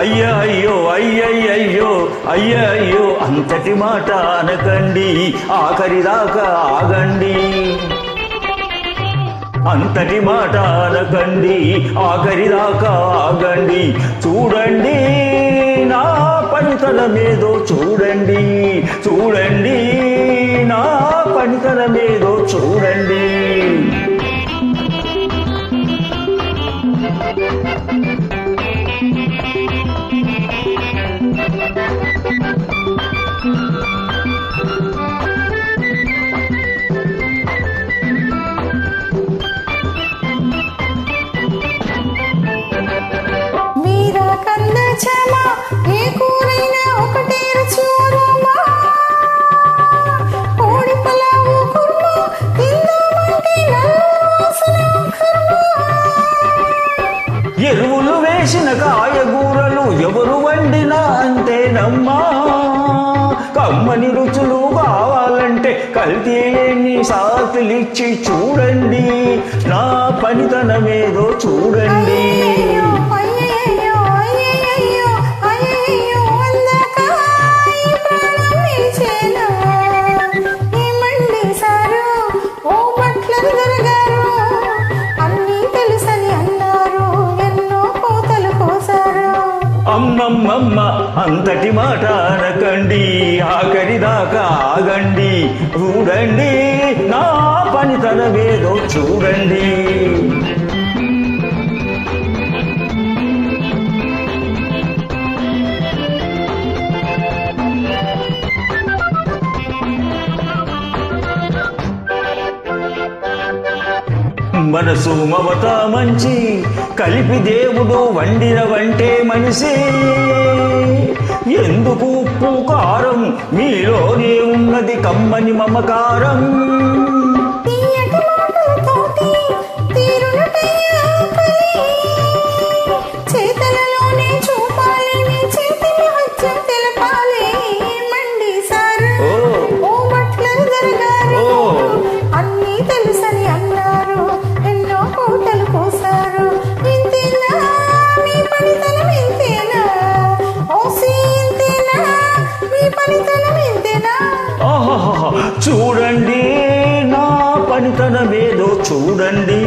అయ్యయ్యో అయ్యయ్యో అయ్యయ్యో అంతటి మాట అనకండి, ఆఖరిదాకా ఆగండి. అంతటి మాట అనకండి, ఆఖరిదాకా ఆగండి. చూడండి నా పనితనమేదో చూడండి, చూడండి నా పనితనమేదో చూడండి. ఏ కూరైనా ఒకటే రుచుమా, కోడి పలావు కుర్మా తిందామంటే ఎరువులు వేసిన కాయగూరలు ఎవరు వండినా అంతేనమ్మా. కమ్మని రుచులు కావాలంటే కల్తీ లేని సాకులిచ్చి చూడండి, నా పనితనమేదో చూడండి. అమ్మమ్మమ్మ అంతటి మాట అనకండి, ఆఖరిదాకా ఆగండి. చూడండి నా పనితనమేదో చూడండి. మనసు మమత మంచి కలిపి దేవుడు వండిన వంటే మనిషి. ఎందుకు ఉప్పు కారం, మీలోనే ఉన్నది కమ్మని మమకారం. చూడండి నా పనితనమేదో చూడండి.